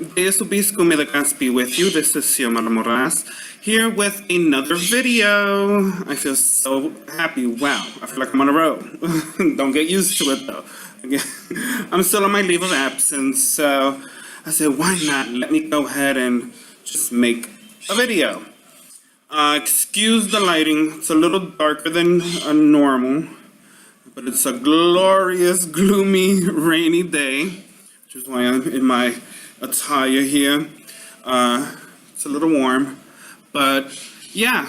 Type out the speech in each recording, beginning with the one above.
This will be Scooby the Gatsby with you. This is Xiomara Moraz here with another video. I feel so happy. Wow, I feel like I'm on a roll. Don't get used to it though. Again, I'm still on my leave of absence, so I said, why not? Let me go ahead and just make a video. Excuse the lighting. It's a little darker than normal, but it's a glorious, gloomy, rainy day, which is why I'm in my attire here. It's a little warm, but yeah,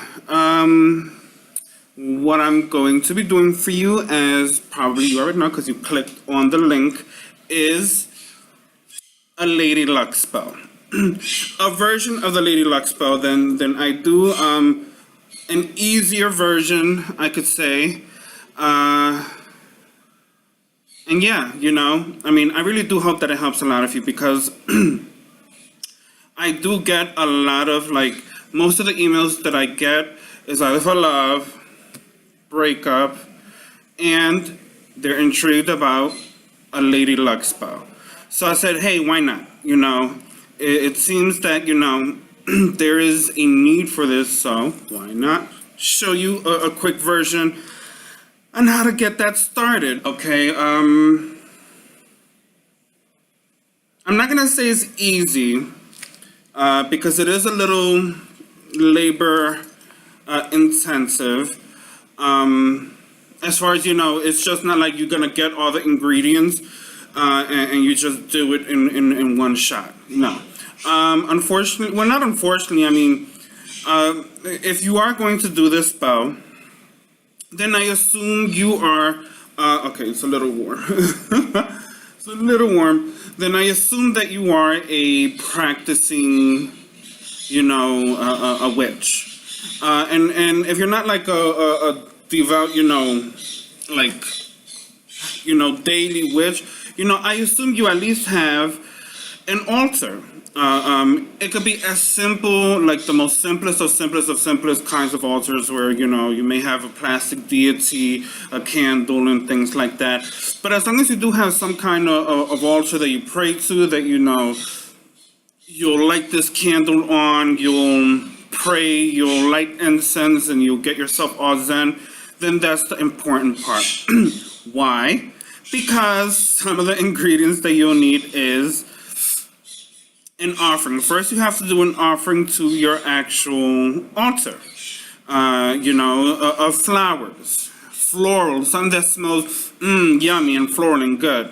what I'm going to be doing for you, as probably you already know because you clicked on the link, is a Lady Luck spell. A version of the Lady Luck spell than I do, an easier version, I could say. And yeah, you know, I mean, I really do hope that it helps a lot of you, because I do get a lot of, like, most of the emails that I get is either for love, breakup, and they're intrigued about a Lady Luck spell. So I said, hey, why not? You know, it seems that, you know, there is a need for this, so why not show you a quick version on how to get that started, okay? I'm not gonna say it's easy, because it is a little labor intensive. As far as you know, it's just not like you're gonna get all the ingredients and you just do it in one shot. No. Unfortunately, well, not unfortunately, I mean, if you are going to do this spell, then I assume you are, okay, it's a little warm. It's a little warm. Then I assume that you are a practicing, you know, a witch. And if you're not like a devout, you know, like, you know, daily witch, you know, I assume you at least have an altar. It could be as simple, like the most simplest of simplest kinds of altars, where, you know, you may have a plastic deity, a candle, and things like that. But as long as you do have some kind of altar that you pray to, that, you know, you'll light this candle on, you'll pray, you'll light incense, and you'll get yourself all zen, then that's the important part. Why? Because some of the ingredients that you'll need is an offering. First, you have to do an offering to your actual altar. You know, of flowers, floral, something that smells yummy and floral and good.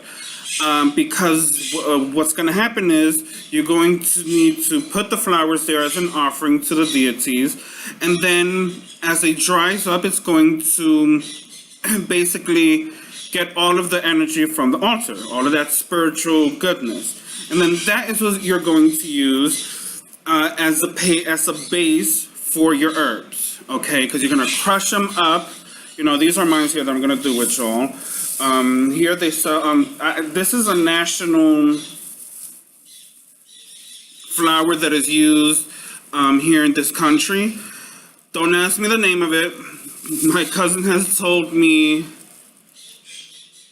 Because what's going to happen is you're going to need to put the flowers there as an offering to the deities, and then as it dries up, it's going to basically get all of the energy from the altar, all of that spiritual goodness. And then that is what you're going to use as a base for your herbs, okay? Because you're going to crush them up. You know, these are mine here that I'm going to do with y'all. Here they sell, this is a national flower that is used here in this country. Don't ask me the name of it. My cousin has told me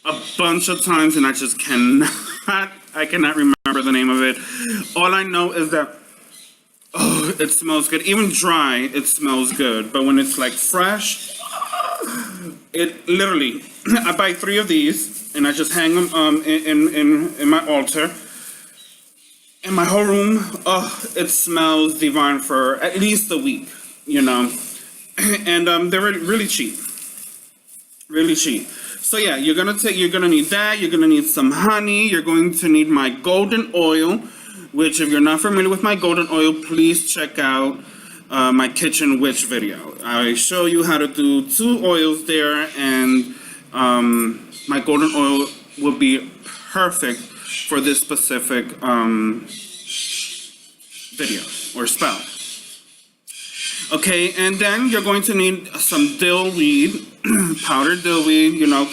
a bunch of times, and I just cannot remember the name of it. All I know is that, oh, it smells good. Even dry, it smells good. But when it's like fresh, it literally, I buy 3 of these, and I just hang them in my altar. In my whole room, oh, it smells divine for at least a week, you know. And they're really cheap. Really cheap. So yeah, you're gonna need that, you're gonna need some honey, you're going to need my golden oil, which, if you're not familiar with my golden oil, please check out my kitchen witch video. I show you how to do 2 oils there, and my golden oil will be perfect for this specific video or spell. Okay, and then you're going to need some dill weed, powdered dill weed, you know.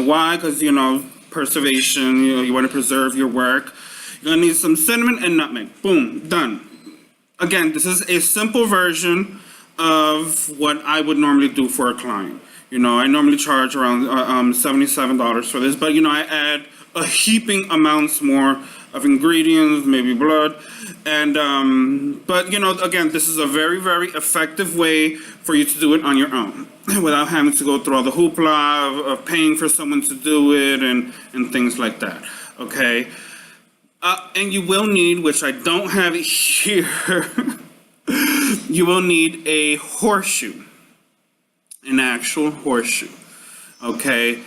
Why? Because, you know, preservation, you know, you want to preserve your work. You're going to need some cinnamon and nutmeg. Boom, done. Again, this is a simple version of what I would normally do for a client. You know, I normally charge around $77 for this, but, you know, I add a heaping amounts more of ingredients, maybe blood. And but you know, again, this is a very, very effective way for you to do it on your own without having to go through all the hoopla of paying for someone to do it and things like that. Okay. And you will need, which I don't have it here, you will need a horseshoe, an actual horseshoe. Okay.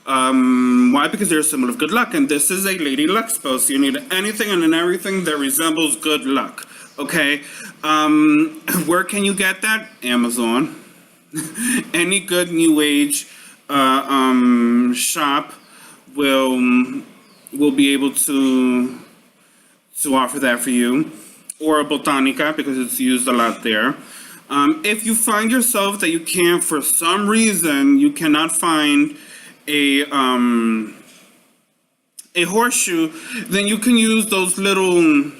Why? Because they're a symbol of good luck, and this is a lady luck spell, so you need anything and everything that resembles good luck. Okay. Where can you get that? Amazon. Any good New Age shop will be able to offer that for you, or a botanica because it's used a lot there. If you find yourself that you can't, for some reason, you cannot find a horseshoe, then you can use those little,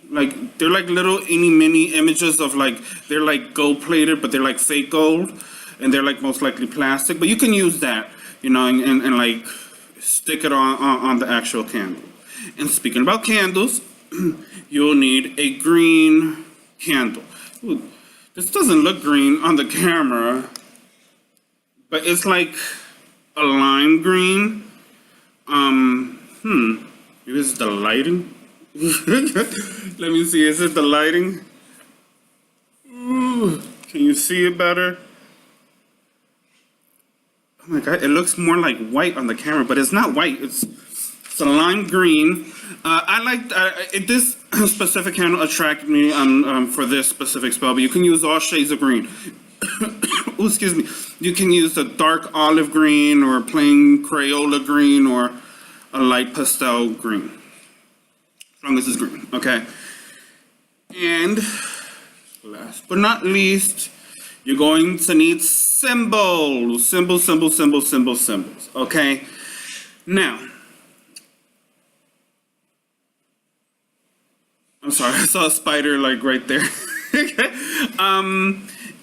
like, they're like little itty mini images of, like, they're like gold plated, but they're like fake gold, and they're like most likely plastic, but you can use that, you know, and like stick it on the actual candle. And speaking about candles, you'll need a green candle. Ooh, this doesn't look green on the camera, but it's like a lime green. Maybe it's the lighting. Let me see, is it the lighting? Ooh, can you see it better? Oh my God, it looks more like white on the camera, but it's not white, it's a lime green. I like this specific candle attracted me for this specific spell, but you can use all shades of green. Ooh, excuse me. You can use a dark olive green or plain Crayola green or a light pastel green. As long as it's green, okay? And last but not least, you're going to need symbols. Symbols, okay? Now, I'm sorry, I saw a spider like right there.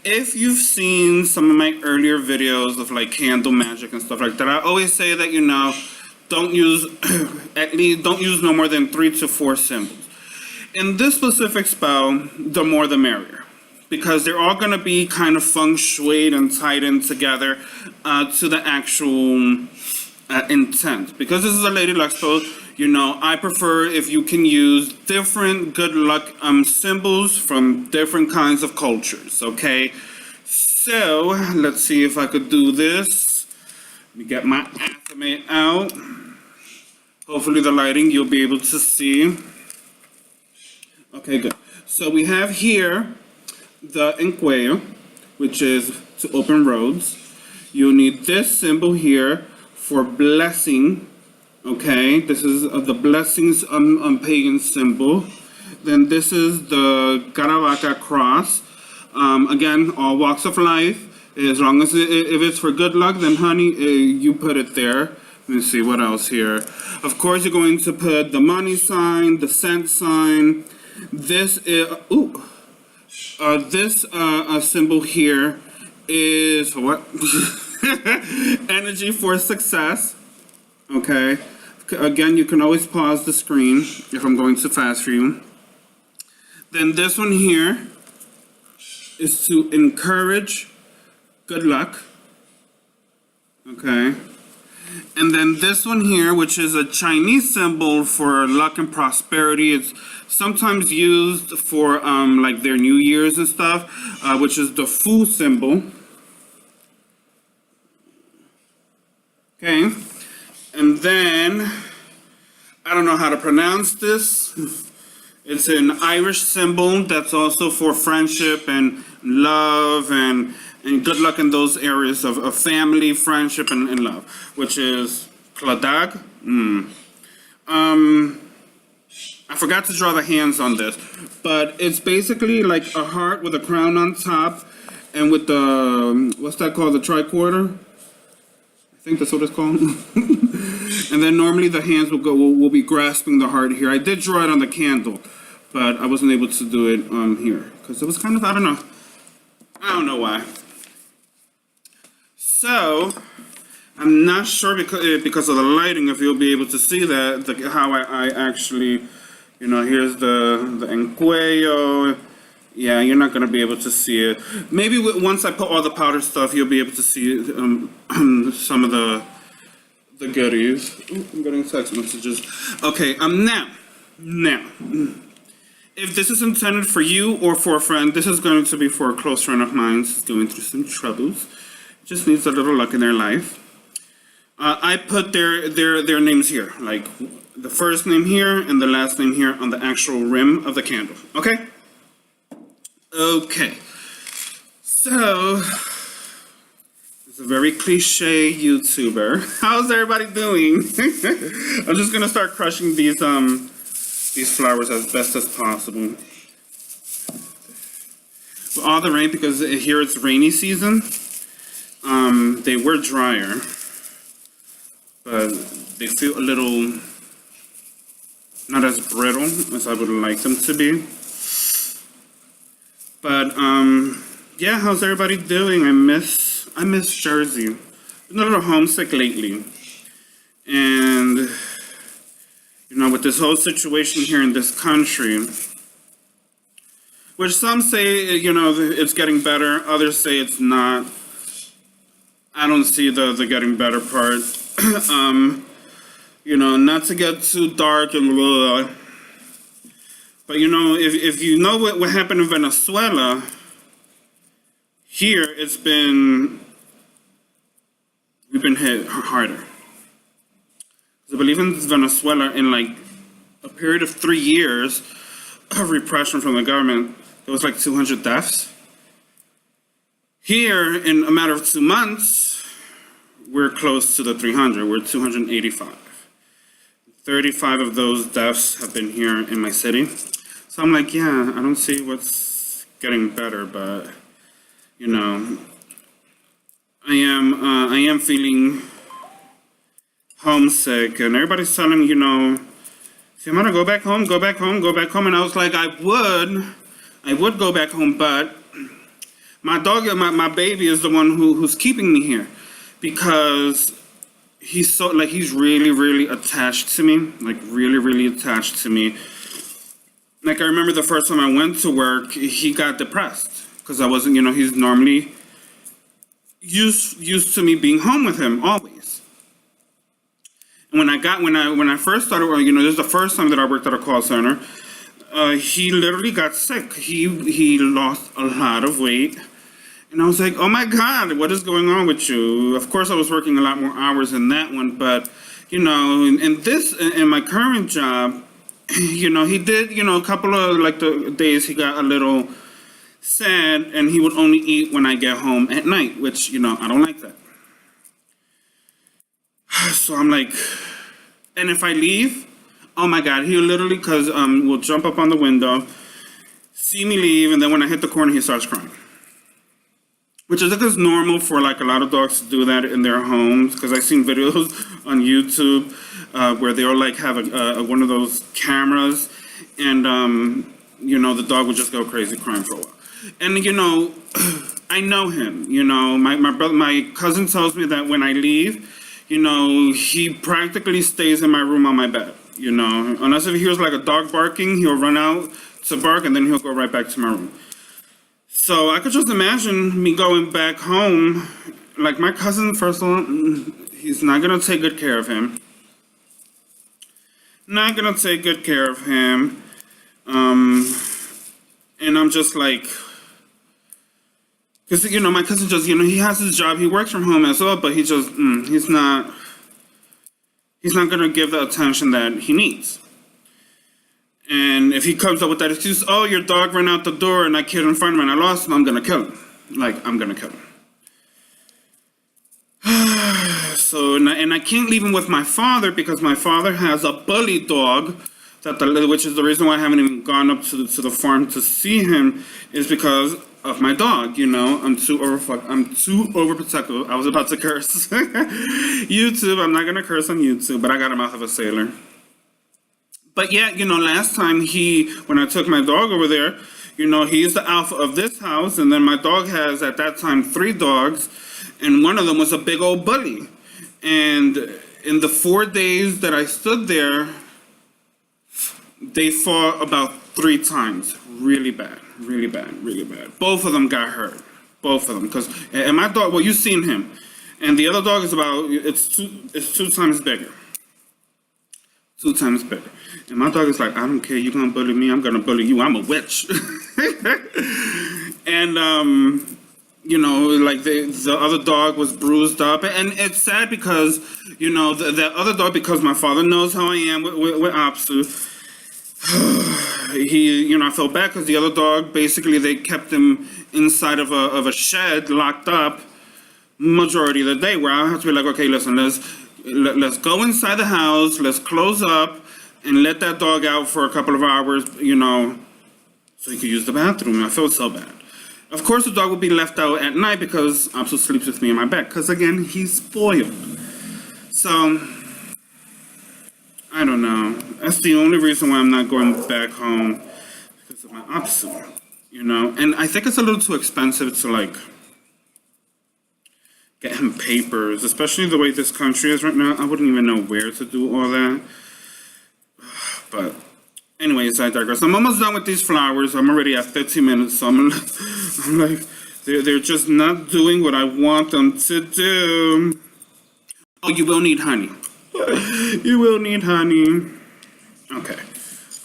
If you've seen some of my earlier videos of like candle magic and stuff like that, I always say that, you know, don't use don't use no more than 3 to 4 symbols. In this specific spell, the more the merrier, because they're all going to be kind of feng shuied and tied in together to the actual intent. Because this is a lady luck spell, you know, I prefer if you can use different good luck symbols from different kinds of cultures, okay? So, let's see if I could do this. Let me get my Athame out. Hopefully the lighting you'll be able to see. Okay, good. So we have here the encuello, which is to open roads. You'll need this symbol here for blessing. Okay, this is the blessings pagan symbol. Then this is the Caravaca cross. Again, all walks of life. As long as if it's for good luck, then honey, you put it there. Let me see what else here. Of course, you're going to put the money sign, the cent sign. This is this symbol here is for what? Energy for success. Okay. Again, you can always pause the screen if I'm going too fast for you. Then this one here is to encourage good luck. Okay. And then this one here, which is a Chinese symbol for luck and prosperity. It's sometimes used for like their New Year's and stuff, which is the Fu symbol. Okay. And then, I don't know how to pronounce this. It's an Irish symbol that's also for friendship and love and good luck in those areas of family, friendship, and love, which is Cladag. I forgot to draw the hands on this, but it's basically like a heart with a crown on top and with the, what's that called, the tricorder? I think that's what it's called. And then normally the hands will be grasping the heart here. I did draw it on the candle, but I wasn't able to do it here because it was kind of, I don't know why. So I'm not sure because of the lighting if you'll be able to see that how I actually You know, here's the encuello. Yeah, you're not gonna be able to see it. Maybe once I put all the powder stuff, you'll be able to see some of the goodies. Ooh, I'm getting text messages. Okay, now, if this is intended for you or for a friend, this is going to be for a close friend of mine who's going through some troubles. Just needs a little luck in their life. I put their names here, like the first name here and the last name here on the actual rim of the candle. Okay? Okay. So, it's a very cliche YouTuber. How's everybody doing? I'm just gonna start crushing these flowers as best as possible. With all the rain, because here it's rainy season, they were drier, but they feel a little not as brittle as I would like them to be. But yeah, how's everybody doing? I miss Jersey. Been a little homesick lately, and you know, with this whole situation here in this country, which some say, you know, it's getting better, others say it's not. I don't see the getting better part. You know, not to get too dark and blah, but you know, if you know what happened in Venezuela, here we've been hit harder. I believe in Venezuela, in like a period of 3 years of repression from the government, there was like 200 deaths. Here, in a matter of 2 months, we're close to the 300. We're 285. 35 of those deaths have been here in my city. So I'm like, yeah, I don't see what's getting better, but you know, I am feeling homesick, and everybody's telling me, you know, if you want to go back home, go back home, go back home. And I was like, I would go back home, but my dog, my baby is the one who's keeping me here, because he's really, really attached to me, like really, really attached to me. Like I remember the first time I went to work, he got depressed because I wasn't, you know, he's normally used to me being home with him always. And when I first started, you know, this is the first time that I worked at a call center. He literally got sick. He lost a lot of weight. And I was like, oh my God, what is going on with you? Of course, I was working a lot more hours in that one, but, you know, in my current job, you know, he did, you know, a couple of, like, the days he got a little sad, and he would only eat when I get home at night, which, you know, I don't like that. So I'm like, and if I leave, oh my God, he literally, because will jump up on the window, see me leave, and then when I hit the corner, he starts crying. Which I think is normal for like a lot of dogs to do that in their homes, because I've seen videos on YouTube where they'll like have one of those cameras, and you know, the dog would just go crazy crying for a while. And you know, I know him. You know, my cousin tells me that when I leave, you know, he practically stays in my room on my bed. You know, unless if he hears like a dog barking, he'll run out to bark, and then he'll go right back to my room. So I could just imagine me going back home. Like my cousin, first of all, he's not gonna take good care of him. Not gonna take good care of him. And I'm just like, because you know, my cousin just, you know, he has his job, he works from home as well, but he just, he's not gonna give the attention that he needs. And if he comes up with that excuse, oh, your dog ran out the door and I killed him in front of him and I lost him, I'm gonna kill him. Like, I'm gonna kill him. So, and I can't leave him with my father, because my father has a bully dog, which is the reason why I haven't even gone up to the farm to see him, is because of my dog. You know, I'm too overprotective. I was about to curse. YouTube, I'm not gonna curse on YouTube, but I got a mouth of a sailor. But yeah, you know, last time when I took my dog over there, you know, he's the alpha of this house, and then my dog has, at that time, 3 dogs, and one of them was a big old bully. And in the 4 days that I stood there, They fought about 3 times. Really bad, really bad, really bad. Both of them got hurt. Both of them. And my dog, well, you've seen him. And the other dog is it's 2 times bigger. 2 times bigger. And my dog is like, I don't care, you're gonna bully me, I'm gonna bully you, I'm a witch. And, like the other dog was bruised up. And it's sad because, the other dog, because my father knows how I am with Apsu, I felt bad because the other dog, basically they kept him inside of a shed, locked up, majority of the day, where I have to be like, okay, listen, let's go inside the house, let's close up, and let that dog out for a couple of hours, so he could use the bathroom. I felt so bad. Of course, the dog would be left out at night because Apsu sleeps with me in my bed, because again, he's spoiled. So, I don't know. That's the only reason why I'm not going back home, because of my Apsu, And I think it's a little too expensive to, get him papers, especially the way this country is right now. I wouldn't even know where to do all that. But anyways, I digress. I'm almost done with these flowers. I'm already at 15 minutes, so I'm like, they're just not doing what I want them to do. Oh, you will need honey. You will need honey. Okay.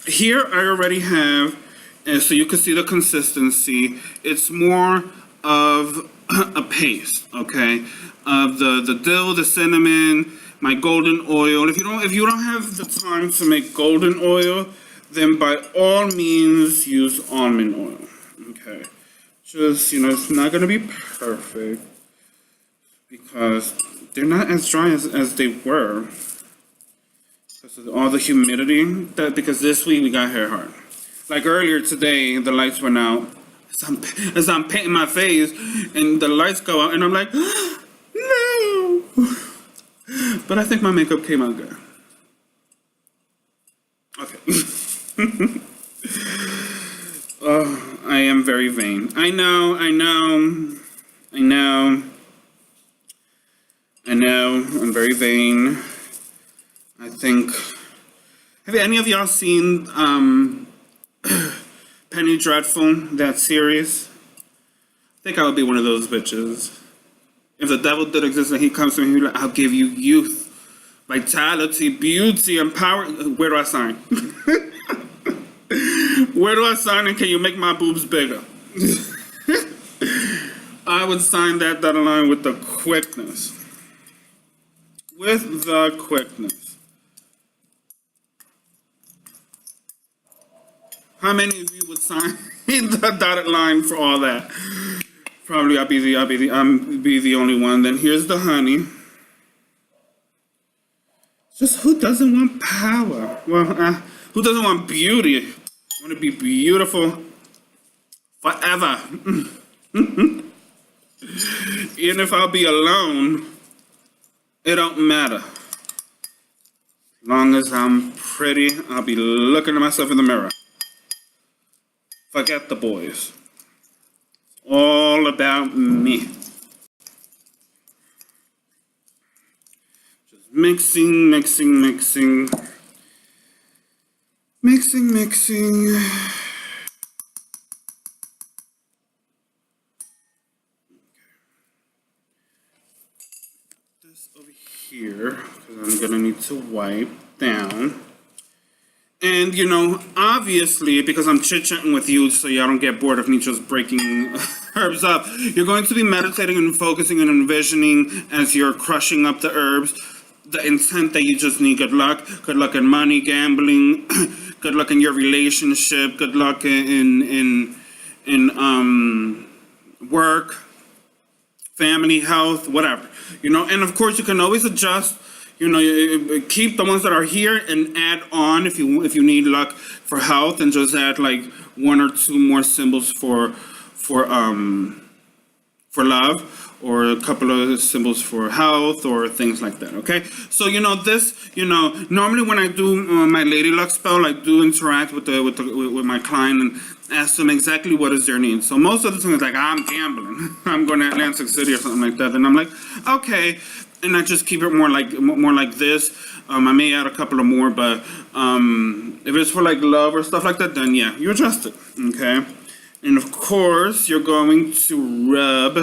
Here I already have, and so you can see the consistency. It's more of a paste, okay, of the dill, the cinnamon, my golden oil. If you don't have the time to make golden oil, then by all means use almond oil. Okay, just it's not gonna be perfect because they're not as dry as they were because of all the humidity. Because this week we got hair hard. Like earlier today, the lights went out. As I'm painting my face, and the lights go out, and I'm like, no. But I think my makeup came out good. Okay. Oh, I am very vain. I know. I'm very vain. I think. Have any of y'all seen Penny Dreadful, that series? I think I would be one of those bitches. If the devil did exist and he comes to me, he's like, I'll give you youth, vitality, beauty, and power. Where do I sign? Where do I sign, and can you make my boobs bigger? I would sign that line with the quickness. With the quickness. How many of you would sign the dotted line for all that? Probably I'll be the only one. Then here's the honey. Just who doesn't want power? Well, who doesn't want beauty? I want to be beautiful forever. Even if I'll be alone, it don't matter. As long as I'm pretty, I'll be looking at myself in the mirror. Forget the boys. It's all about me. Just mixing. This over here, because I'm gonna need to wipe down. And, obviously, because I'm chit-chatting with you so y'all don't get bored of me just breaking herbs up, you're going to be meditating and focusing and envisioning as you're crushing up the herbs, the intent that you just need good luck. Good luck in money, gambling, good luck in your relationship, good luck in work, family, health, whatever. And of course you can always adjust. Keep the ones that are here and add on if you need luck for health, and just add like 1 or 2 more symbols for love, or a couple of symbols for health, or things like that. Okay, so normally when I do my Lady Luck spell, I do interact with my client and ask them exactly what is their need. So most of the time it's like, I'm gambling, I'm going to Atlantic City or something like that, and I'm like, okay. and I just keep it more like this. I may add a couple of more, but if it's for like love or stuff like that, then yeah, you adjust it. Okay, and of course you're going to rub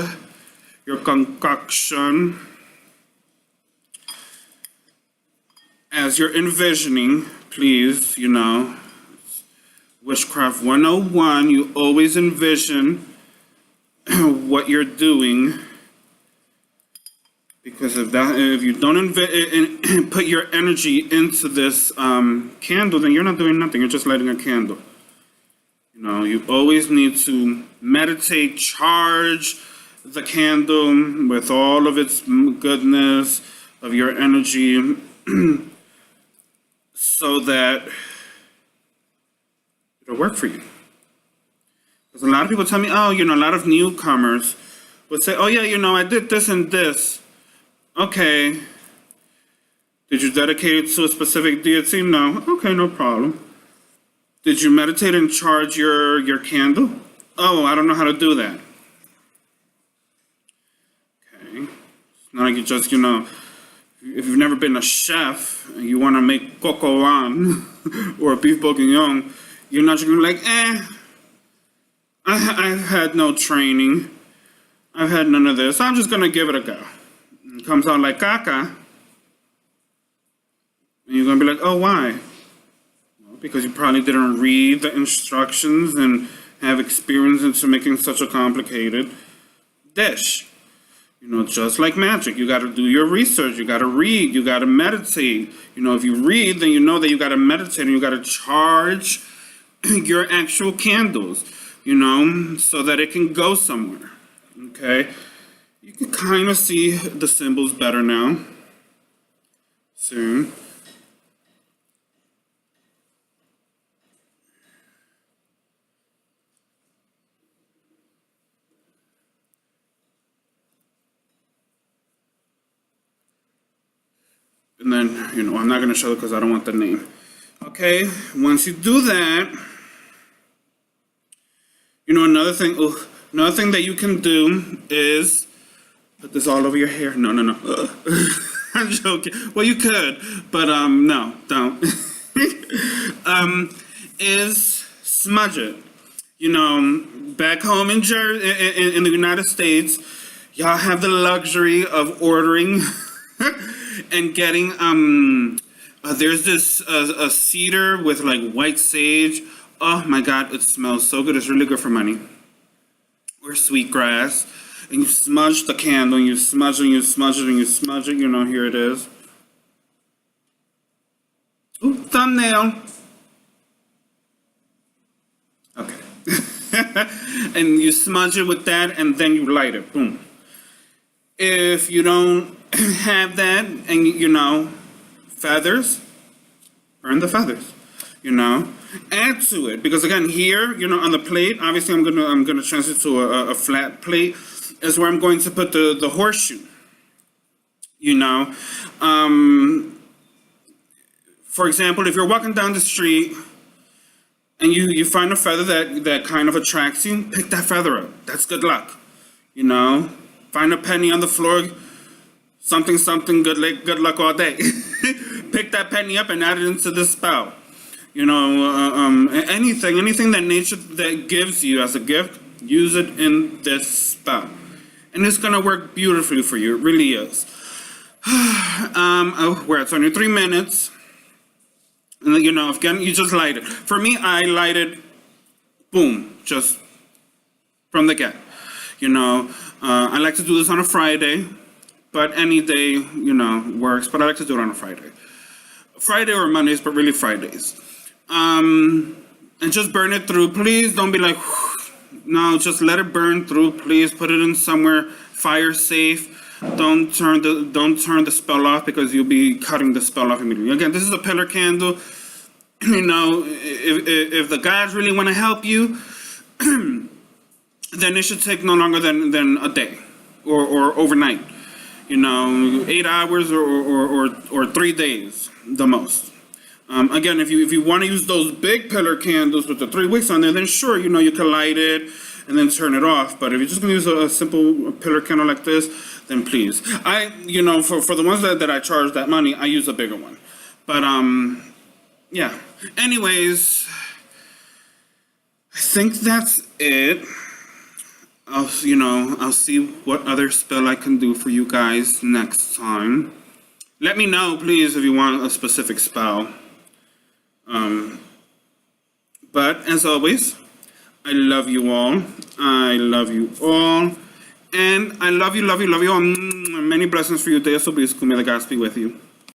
your concoction as you're envisioning. Please, Witchcraft 101. You always envision what you're doing. Because if you don't put your energy into this candle, then you're not doing nothing. You're just lighting a candle. You always need to meditate, charge the candle with all of its goodness of your energy, so that it'll work for you. Because a lot of people tell me, a lot of newcomers would say, oh yeah, I did this and this. Okay. Did you dedicate it to a specific deity? No. Okay, no problem. Did you meditate and charge your candle? Oh, I don't know how to do that. Okay. It's not like you just, if you've never been a chef and you want to make coco wan or a beef bourguignon, you're not just going to be like, I've had no training. I've had none of this. I'm just going to give it a go. It comes out like caca. And you're going to be like, oh, why? Well, because you probably didn't read the instructions and have experience into making such a complicated dish. Just like magic, you got to do your research. You got to read. You got to meditate. If you read, then you know that you got to meditate and you got to charge your actual candles, so that it can go somewhere. Okay? You can kind of see the symbols better now. Soon. And then, I'm not going to show it because I don't want the name. Okay, once you do that, another thing that you can do is put this all over your hair. No. I'm joking. Well, you could, but no, don't. Is smudge it. Back home in the United States, y'all have the luxury of ordering and getting there's this a cedar with like white sage. Oh my God, it smells so good. It's really good for money. Or sweetgrass. And you smudge the candle, and you smudge it, and you smudge it, and you smudge it. Here it is. Ooh, thumbnail. Okay. And you smudge it with that, and then you light it. Boom. If you don't have that, and feathers, burn the feathers. Add to it, because again here, on the plate, obviously I'm gonna transit to a flat plate, is where I'm going to put the horseshoe. For example, if you're walking down the street and you find a feather that kind of attracts you, pick that feather up. That's good luck. Find a penny on the floor, something, good luck all day. Pick that penny up and add it into this spell. Anything that nature that gives you as a gift, use it in this spell. And it's gonna work beautifully for you. It really is. We're at 23 minutes. And then, again, you just light it. For me, I light it, boom, just from the get. I like to do this on a Friday, but any day, works. But I like to do it on a Friday. Friday or Mondays, but really Fridays. And just burn it through. Please don't be like, no, just let it burn through. Please put it in somewhere fire safe. Don't turn the spell off, because you'll be cutting the spell off immediately. Again, this is a pillar candle. If the gods really want to help you, then it should take no longer than a day or overnight. 8 hours or 3 days, the most. Again, if you want to use those big pillar candles with the 3 wicks on there, then sure, you can light it and then turn it off. But if you're just going to use a simple pillar candle like this, then please. For the ones that I charge that money, I use a bigger one. But, yeah. Anyways, I think that's it. I'll see what other spell I can do for you guys next time. Let me know, please, if you want a specific spell. But as always, I love you all. I love you all. And I love you, love you, love you all. Many blessings for you. Deus obiscum. May the gods be with you.